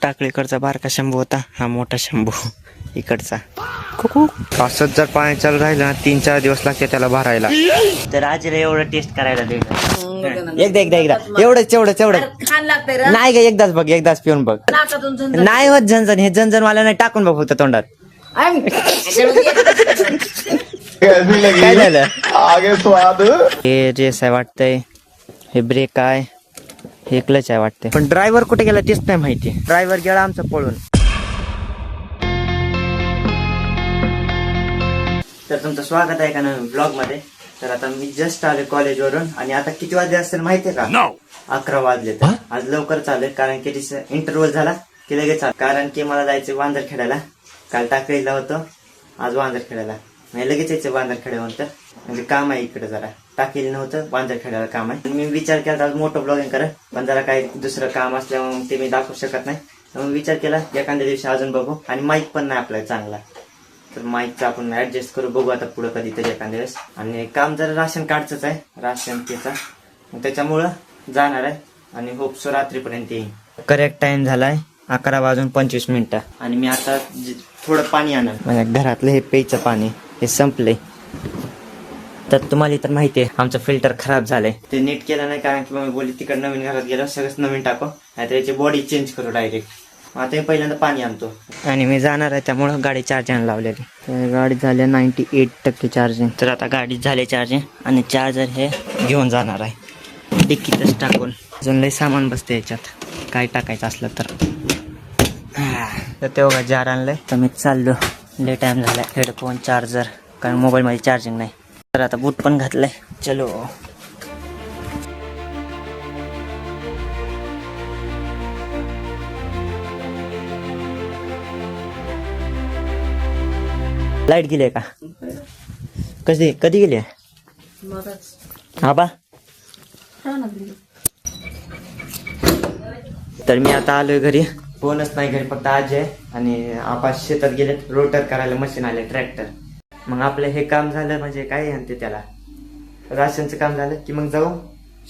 टाकळीकडचा बारका शंभू होता, हा मोठा शंभू इकडचा. असंच जर पाणी चालू राहिलं ना 3-4 दिवस लागते त्याला भरायला. तर आजीला एवढं टेस्ट करायला दे. एकदा एवढंच छान लागतंय नाही ग, एकदाच बघ, एकदाच पिऊन बघ. नाही होत झणझण, हे झणझण वाला नाही, टाकून बघ फक्त तोंडात. काय झालं? आगे स्वाद. हे रेस आहे वाटतंय, हे ब्रेक आहे, हे क्लच आहे वाटतंय, पण ड्रायव्हर कुठे गेला तेच नाही माहिती. ड्रायव्हर गेला आमचा पळून. तर तुमचं स्वागत आहे का नवीन ब्लॉग मध्ये. तर आता मी जस्ट आले कॉलेजवरून आणि आता किती वाजले असतील माहितीये का? 11 वाजले. तर आज लवकर चालेल कारण की इंटरव्हल झाला की लगेच कारण की मला जायचं वांदर खेळायला. काल टाकळीला होतो, आज वांदर खेळायला. म्हणजे लगेच यायचं वांदर खेळायला, म्हणजे काम आहे इकडे. जरा टाकेल नव्हतं, वांदर खेळायला काम आहे. मी विचार केला आज मोठं ब्लॉगिंग करा, पण जरा काही दुसरं काम असल्यामुळे ते मी दाखवू शकत नाही. मग विचार केला एखाद्या दिवशी अजून बघू. आणि माईक पण नाही आपल्याला चांगला, तर माईकचा आपण ऍडजस्ट करू, बघू आता पुढे कधीतरी एखाद्या वेळेस. आणि काम जरा राशन कार्डच आहे, राशन त्याचा, त्याच्यामुळं जाणार आहे आणि होप सो रात्रीपर्यंत येईल. करेक्ट टाइम झालाय 11:25 आणि मी आता थोडं पाणी आणलं. म्हणजे घरातलं हे प्यायचं पाणी हे संपलंय. तर तुम्हाला तर माहिती आहे आमचं फिल्टर खराब झालंय, ते नीट केलं नाही कारण की मग बोलली तिकडे नवीन घरात गेलो सगळंच नवीन टाकू, नाहीतर याची बॉडी चेंज करू डायरेक्ट. आता मी पहिल्यांदा पाणी आणतो आणि मी जाणार आहे, त्यामुळं गाडी चार्जिंग लावलेली. गाडी झाली 98% चार्जिंग. तर आता गाडीत झाले चार्जिंग आणि चार्जर हे घेऊन जाणार आहे डिक्कीतच टाकून. अजून लय सामान बसते याच्यात काय टाकायचं असलं तर. तेव्हा जार आणलंय, तर मी चाललो. लय टाइम झालाय. हेडफोन, चार्जर, कारण मोबाईल मध्ये चार्जिंग नाही. तर आता बूट पण घातलंय. चलो. लाईट गेली का? कधी गेली? आबा. तर मी आता आलोय घरी. कोणच नाही घरी, फक्त आजी आहे आणि आबा शेतात गेलेत. रोटर करायला मशीन आले, ट्रॅक्टर. मग आपलं हे काम झालं म्हणजे काय म्हणते त्याला, राशनचं काम झालं की मग जाऊ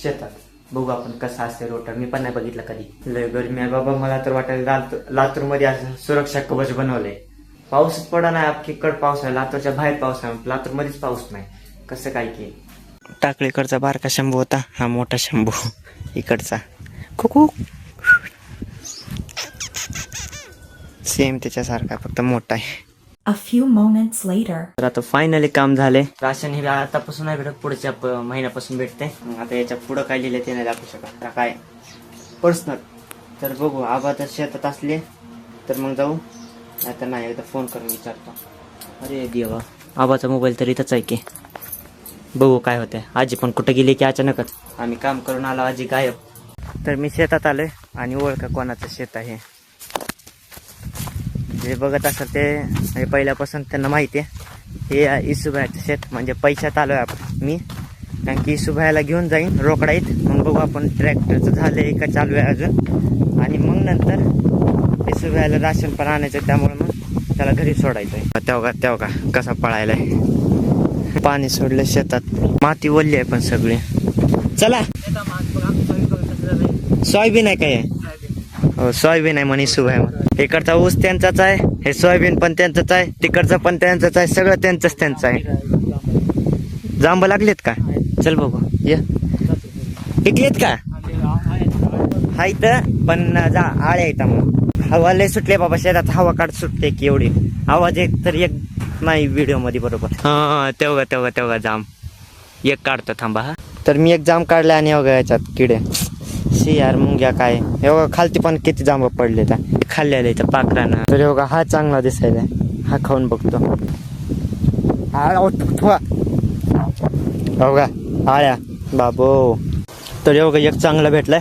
शेतात. बघू आपण कसं असते रोटर. मी पण नाही बघितलं कधी. लय गरमी आहे बाबा. मला तर वाटायला लातूर मध्ये असं सुरक्षा कवच बनवलंय. पाऊसच पडा नाही, अख्खीकड पाऊस आहे. लातूरच्या बाहेर पाऊस आहे, लातूर मध्येच पाऊस नाही. कसं काय की? टाकळीकडचा बारका शंभू होता, हा मोठा शंभू इकडचा. कुकू सेम त्याच्यासारखा, फक्त मोठा आहे. A few moments later. तर आता फायनली काम झाले. राशन हे आतापासून नाही भेटत, पुढच्या महिन्यापासून भेटते. आता याच्या पुढं काय लिहिलं ते नाही दाखवू शकत काय पर्सनल. तर बघू. आबा तर शेतात असले तर मग जाऊ, आता नाही एकदा फोन करून विचारतो. अरे देवा, आबाचा मोबाईल तर इथंच आहे की. बघू काय होतंय. आजी पण कुठं गेली की अचानकच. आम्ही काम करून आलो, आजी गायब. तर मी शेतात आलोय आणि ओळखा कोणाचं शेत आहे. जे बघत असेल ते म्हणजे पहिल्यापासून त्यांना माहिती आहे. हे इसुभायचं शेत, म्हणजे पैशात आलोय आपण मी, कारण की इसुभायला घेऊन जाईन रोकडाईत. मग बघू आपण ट्रॅक्टरचं झालंय का चालू आहे अजून. आणि मग नंतर इसुभायला राशन पण आणायचं, त्यामुळे मग त्याला घरी सोडायचंय. तेव्हा कसा पळायलाय. पाणी सोडलं शेतात, माती वल्ली आहे पण सगळी. चला. सोयाबीन आहे काय? हो सोयाबीन आहे म्हणे इसुभाय. इकडचा ऊस त्यांचाच आहे, हे सोयाबीन पण त्यांचंच आहे, तिकडचं पण त्यांचंच आहे, सगळं त्यांचं आहे. जांब लागलेत का? चल बघू. ये पिकलेत का? हाय तर पण जा आळ्या येतात. मग हवा लय सुटले बाबा शेतात. हवा काढ सुटते की एवढी. आवाज एक तर एक नाही व्हिडिओ मध्ये बरोबर. हा तेव्हा जांब एक काढतो थांबा. हा तर मी एक जांब काढला आणि एवढ्या याच्यात किडे यार मुंग्या काय. एवढं खालती पण किती जांब पडले त्या खाल्लेले त्या पाखरानं. तर एवढा हा चांगला दिसायला, हा खाऊन बघतो. बघा आळ्या बाबो. तर एवढं एक चांगला भेटलाय,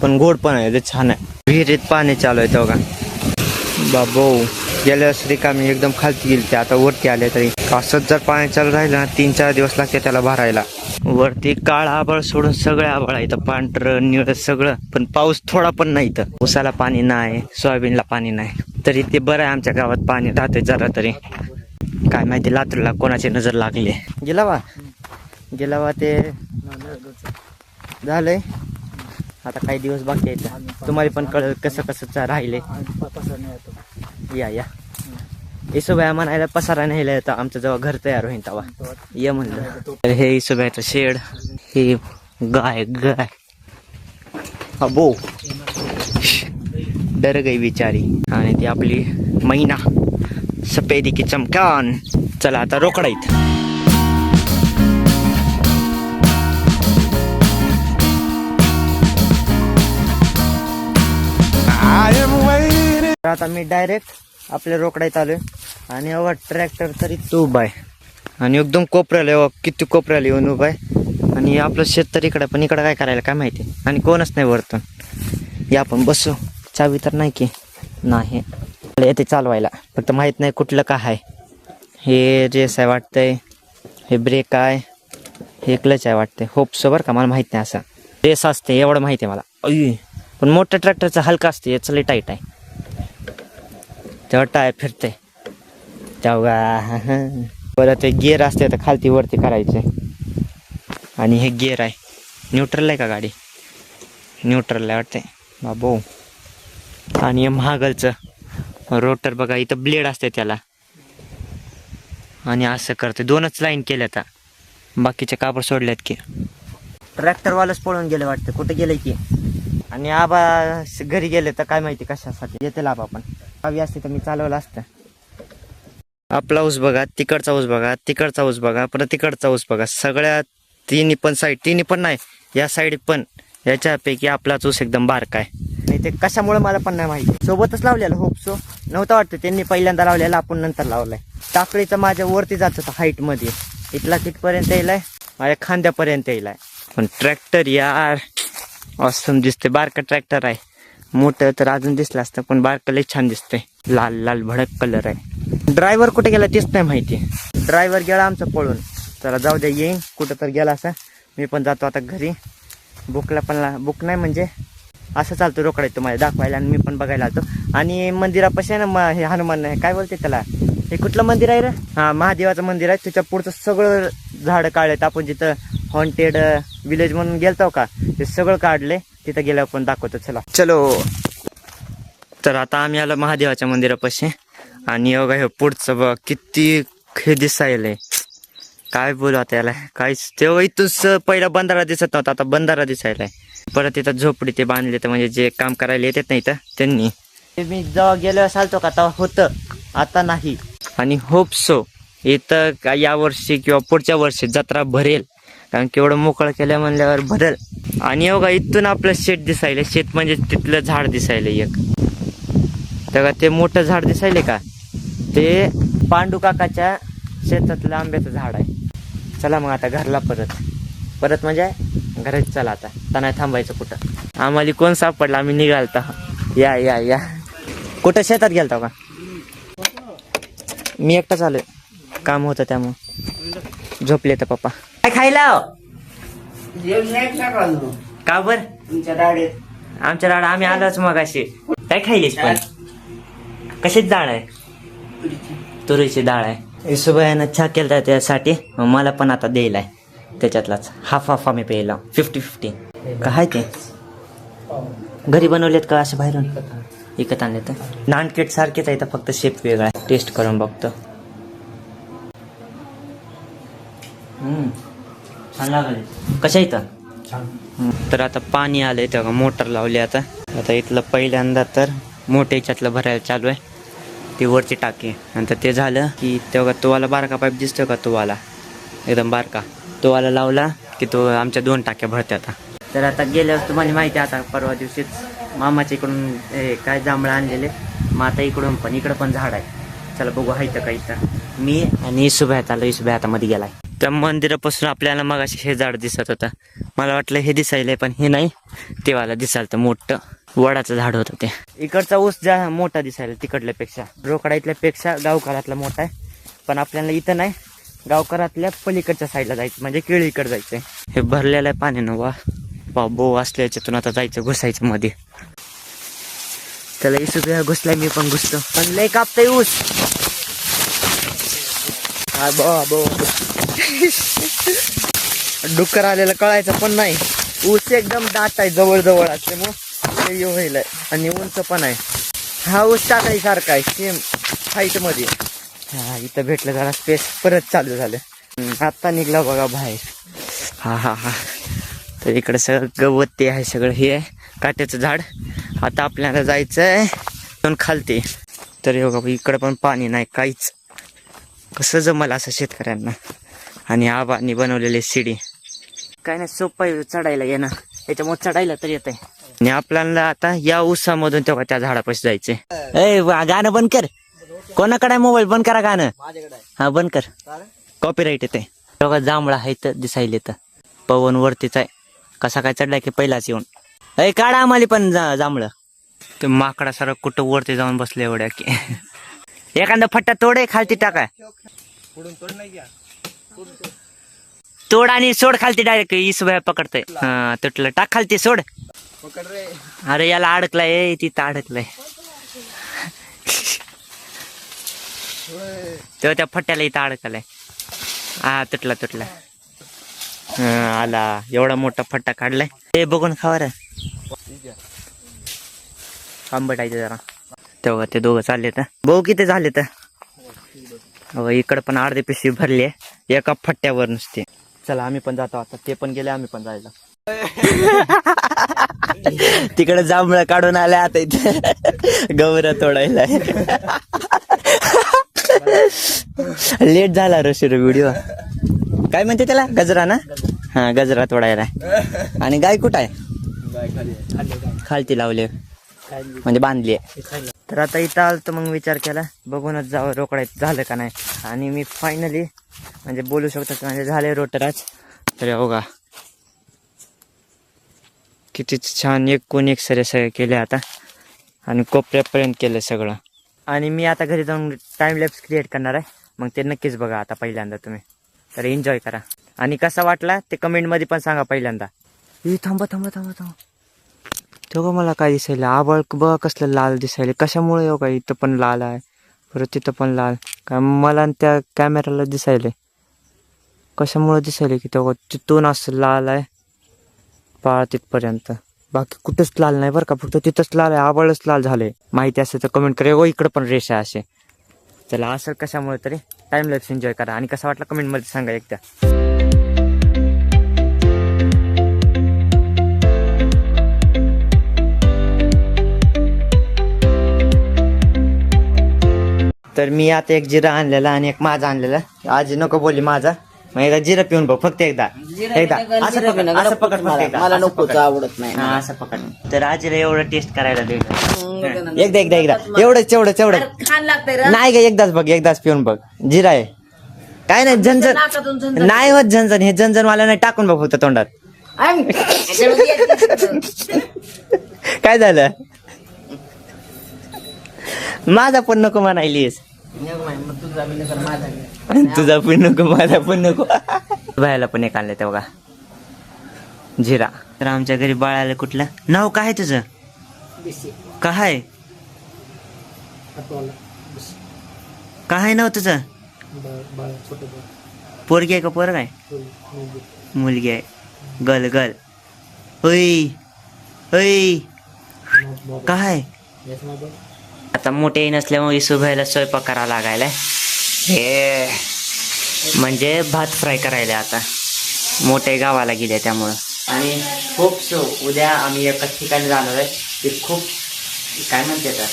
पण गोड पण आहे, ते छान आहे. विहिरीत पाणी चालू आहे तेव्हा बाबो. गेल्या वर्षी रिकामी एकदम खालती गेली, ते आता वरती आले. तरी असंच जर पाणी चालू राहिलं ना 3-4 दिवस लागते त्याला भरायला. वरती काळा आभाळ सोडून सगळं आभाळ आहे, इथं पांढरं निळं सगळं, पण पाऊस थोडा पण नाही. इथं ऊसाला पाणी नाही, सोयाबीनला पाणी नाही. तरी ते बरं आहे आमच्या गावात पाणी राहते जरा तरी. काय माहिती लातूरला कोणाची नजर लागली. गेला वा ते झालंय. आता काही दिवस बाकी आहेत, तुम्हाला पण कळलं कसं कसं राहिले. या इसोबाया म्हणायला पसारा न्यायला येतं आमचं जेव्हा घर तयार होईल तेव्हा ये म्हणलं. तर हे इसोबायाचं शेड, हे गाय अबो डर गई बिचारी. आणि ती आपली मैना सफेदी की चमकान. चला आता रोकडाईत. आता मी डायरेक्ट आपल्या रोकडाईत आलोय आणि अवा ट्रॅक्टर तरी तो उभा आहे आणि एकदम कोपऱ्याला किती कोपऱ्याला येऊन उभा आहे. आणि आपलं शेत तर इकडं, पण इकडं काय करायला काय माहिती. आणि कोणच नाही वरतून. या आपण बसू. चावी तर नाही की नाही येते चालवायला, फक्त माहीत नाही कुठलं काय आहे. हे रेस आहे वाटतंय, हे ब्रेक आहे, हे क्लच आहे वाटतंय. होप्सो बरं का, मला माहीत नाही. असं रेस असते एवढं माहिती आहे मला. पण मोठ्या ट्रॅक्टरचं हलका असते, याचं लई टाईट आहे. तेव्हा टायर फिरते तेव्हा. परत एक गिअर असते तर खालती वरती करायचे. आणि हे गिअर आहे. न्यूट्रल आहे का गाडी? न्यूट्रल आहे वाटते बाबो. आणि हे महागलचं रोटर बघा, इथं ब्लेड असते त्याला. आणि असं करते. 2च लाईन केल्या आता, बाकीचे कापड सोडल्यात की. ट्रॅक्टरवालंच पळून गेले वाटतं, कुठे गेले की. आणि आबा घरी गेले तर काय माहिती कशासाठी येते. आबा पण हवी असते तर मी चालवलं असतं. आपला ऊस बघा, तिकडचा ऊस बघा, तिकडचा ऊस बघा, परत तिकडचा ऊस बघा. सगळ्या तिन्ही पण नाही, या साईड पण. याच्यापैकी आपलाच ऊस एकदम बारका आहे. आणि ते कशामुळे मला पण नाही माहिती. सोबतच लावलेलं होपसो नव्हतं वाटतं, त्यांनी पहिल्यांदा लावलेला, आपण नंतर लावलाय. टाकळीचं माझ्या वरती जात होतं हाईटमध्ये. इथला तिथपर्यंत येईलाय, माझ्या खांद्यापर्यंत येईलाय. पण ट्रॅक्टर यार ऑसम दिसते. बारका ट्रॅक्टर आहे. मोठं तर अजून दिसलं असतं, पण बारकं लई छान दिसतंय. लाल लाल भडक कलर आहे. ड्रायव्हर कुठे गेला तेच नाही माहिती. ड्रायव्हर गेला आमचा पळून. चला जाऊ द्या, येईन कुठं तर गेला असं. मी पण जातो आता घरी. बुकला पण बुक नाही म्हणजे असं चालतो रोकडा तुम्हाला दाखवायला. आणि मी पण बघायला आलतो. आणि मंदिरापाशी ना हे हनुमान काय बोलते त्याला, हे कुठलं मंदिर आहे रे? हां, महादेवाचं मंदिर आहे. त्याच्या पुढचं सगळं झाडं काढलेत. आपण जिथं हॉन्टेड विलेज म्हणून गेलतो का, ते सगळं काढले. तिथं गेल्यावर पण दाखवतो. चलो. तर आता आम्ही आलो महादेवाच्या मंदिरापाशी. आणि बघा हे पुढचं बघ किती हे दिसायलंय. काय बोलू आता याला, काहीच. तेव्हा इथून पहिला बंधारा दिसत नव्हता, आता बंधारा दिसायलाय. परत इथं झोपडी ते बांधले, तर म्हणजे जे काम करायला येतात नाही तर त्यांनी. मी जेव्हा गेलो चालतो का तेव्हा होतं, आता नाही. आणि होप सो इथं या वर्षी किंवा पुढच्या वर्षी जत्रा भरेल, कारण की एवढं मोकळं केलं म्हणल्यावर भरेल. आणि बघा इथून आपलं शेत दिसायलं. शेत म्हणजे तिथलं झाड दिसायलं एक. तेव्हा ते मोठं झाड दिसायले का, ते पांडू काकाच्या शेतातलं आंब्याचं झाड आहे. चला मग आता घरला परत म्हणजे घरात. चला आता नाही थांबायचं कुठं. आम्हाला कोण सापडला, आम्ही निघालता. या कुठं शेतात गेलता का? मी एकटाच आलोय, काम होतं त्यामुळं. झोपले तर पप्पा. काय खायला का बर? आमच्या डाळ आम्ही आलोच मग अशी. काय खायलीस पण? कशीच डाळ आहे? तुरीची डाळ आहे. इसोबायानं चहा केला त्यासाठी, मला पण आता द्यायलाय त्याच्यातलाच. हाफ आम्ही प्यायला. 50-50 काय ते घरी बनवलेत का असे बाहेरून विकत आणले? तर नानकेट सारखेच आहे, तर फक्त शेप वेगळा आहे. टेस्ट करून बघतो. छान लागले. कशा इथं? तर आता पाणी आलंय तेव्हा मोटर लावली. आता इथलं पहिल्यांदा तर मोठ्या याच्यातलं भरायला चालू आहे. ती वरची टाकी. नंतर ते झालं की तेव्हा तोवाला बारका पाईप दिसतो का, तोवाला एकदम बारका तोवाला लावला की तो आमच्या 2 टाक्या भरते आता. तर आता गेल्यावर तुम्हाला माहिती आहे, आता परवा दिवशीच मामाच्या इकडून काय जांभळं आणलेले. मग आता इकडं पण झाड आहे. चला बघू आहे तर काही. तर मी आणि इसुभ्यात आलो. इसुभ्या हातामध्ये गेलाय. त्या मंदिरापासून आपल्याला मग असे हे झाड दिसत होतं. मला वाटलं हे दिसायलंय, पण हे नाही. तेवाला दिसायला तर मोठं वडाचं झाड होतं ते. इकडचा ऊस जा मोठा दिसायला तिकडल्यापेक्षा, रोकडा इथल्यापेक्षा गावकरातला मोठा आहे. पण आपल्याला इथं नाही, गावकरातल्या पलीकडच्या साईडला जायचं, म्हणजे केळीकडे जायचंय. हे भरलेलं आहे पाण्यानं. वा बो असल्या याच्यातून आता जायचं घुसायचं मध्ये. त्याला इसुभ्या घुसलाय, मी पण घुसतो. पण लय कापतय ऊस. डुक्कर आलेलं कळायचं पण नाही. ऊस एकदम दाट आहे, जवळ जवळ असल्यामुळे हे होईल आणि उंच पण आहे. हा ऊस टाकाई सारखा आहे सेम हाईट मध्ये. हा इथं भेटलं जरा स्पेस, परत चालू झालं. आता निघला बघा बाहेर. हा हा हा. तर इकडे सगळं गवत ते आहे, सगळं हे आहे काट्याचं झाड. आता आपल्याला जायचंय पण खालते. तर हे बघा इकडं पण पाणी नाही काहीच. कसं जमलं असं शेतकऱ्यांना. आणि आबांनी बनवलेली शिडी काय नाही, सोपं आहे चढायला येणं, त्याच्यामुळे चढायला तर येत आहे. आणि आपल्याला आता या ऊसामधून तेव्हा त्या झाडापाशी जायचंय. ए गाणं बंद कर, कोणाकडे मोबाईल बंद करा गाणं. हा बंद कर, कॉपीराईट येते. बघा जांभळा आहे तर दिसायले तर पवन वरतीच आहे. कसा काय चढलाय की पहिलाच येऊन. ए काढा आम्हाला पण जांभळं. ते माकडा सारं कुठं वरती जाऊन बसले एवढ्या की. एखादा फट्टा तोडे खालती टाका. तोड आणि सोड खालती डायरेक्ट. इसबाय पकडतय. हा तुटलं, टाक खालती, सोड. अरे याला अडकलाय, तिथं अडकलाय. तेव्हा त्या फट्ट्याला इथं अडकलाय. हा तुटला तुटला. आला, एवढा मोठा फट्टा काढलाय. ते बघून खावा रे, आंबटायचं जरा. तेव्हा ते दोघं चालले तर भाऊ किती झाले तर. इकडं पण अर्धी पिशवी भरली आहे एका फट्ट्यावर नुसते. चला आम्ही पण जातो आता. ते पण गेले, आम्ही पण जायला. तिकडे जांभळं काढून आले, आता इथे गवरा तोडायला. लेट झाला रे सुरू व्हिडिओ. काय म्हणते त्याला, गजरा ना. हा गजरा तोडायला. आणि गाय कुठं आहे, खालती लावली म्हणजे बांधली आहे. तर आता इथं आलं तर मग विचार केला बघूनच जावं रोकडायचं झालं का नाही. आणि मी फायनली म्हणजे बोलू शकतो म्हणजे झाले रोटर आज. तर बघा किती छान एकूण एक सगळे केले आता. आणि कोपऱ्यापर्यंत केलं सगळं. आणि मी आता घरी जाऊन टाइम लॅप्स क्रिएट करणार आहे, मग ते नक्कीच बघा आता पहिल्यांदा तुम्ही. तर एन्जॉय करा आणि कसा वाटला ते कमेंटमध्ये पण सांगा पहिल्यांदा. थांबा थांबा थांबा थांबा, तेव्हा मला काय दिसायला आबाळ बघा कसलं लाल दिसायला. कशामुळे हो का, इथं पण लाल आहे, परत तिथं पण लाल. काय मला त्या कॅमेराला दिसायले कशामुळे दिसायले की तेव्हा तिथून असं लाल आहे पाळ तिथपर्यंत. बाकी कुठंच लाल नाही बरं का, फक्त तिथंच लाल आहे, आबाळच लाल झाले. माहिती असेल तर कमेंट करा. व इकडं पण रेषा असे. चला असं कशामुळे तरी टाइम लॅप्स एन्जॉय करा. आणि कसा वाटला कमेंटमध्ये सांगा एकदा. तर मी आता एक जिरा आणलेला आणि एक माझा आणलेला. आजी नको बोलली माझा, मग एकदा जिरा पिऊन बघ फक्त एकदा. एकदा असं पकड, असं पकड फक्त एकदा. मला नको, आवडत नाही. हा असं पकड. तर आजीला एवढं टेस्ट करायला दे. एकदा एकदा एकदा एवढंच एवढंच एवढं छान लागतंय. नाही का, एकदाच बघ, एकदाच पिऊन बघ. जिरा आहे काय नाही, झंझण नाही होत. झंझण हे झंझण मला नाही, टाकून बघ फक्त तोंडात. काय झालं, माझा पण नको म्हणायलीस. तुझा पण नको, माझा पण नको. बायला पण एक आणलं तेव्हा जिरा. तर आमच्या घरी बाळाला कुठलं नाव काय आहे तुझं, काय काय नाव तुझं. पोरगी आहे का पोरग आहे, मुलगी आहे. गल गल होय होय काय. आता मोठे नसल्यामुळे सुभायला स्वयंपाक करावा लागायला. हे म्हणजे भात फ्राय करायला आता मोठे गावाला गेले त्यामुळं. आणि खूप उद्या आम्ही एकाच ठिकाणी जाणार आहे. ते खूप काय म्हणते आता,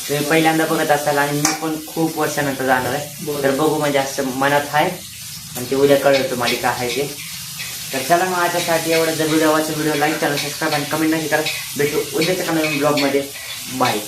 तुम्ही पहिल्यांदा बघत असाल आणि मी पण खूप वर्षानंतर जाणार आहे. तर बघू म्हणजे असं मनात आहे आणि ते उद्या कळलं तुम्हाला काय आहे ते. तर चला मग आजच्यासाठी एवढं. जर व्हिडिओ लाईक करा, सबस्क्राईब आणि कमेंट नाही करा. भेटू उद्याच्या ब्लॉगमध्ये. बाय.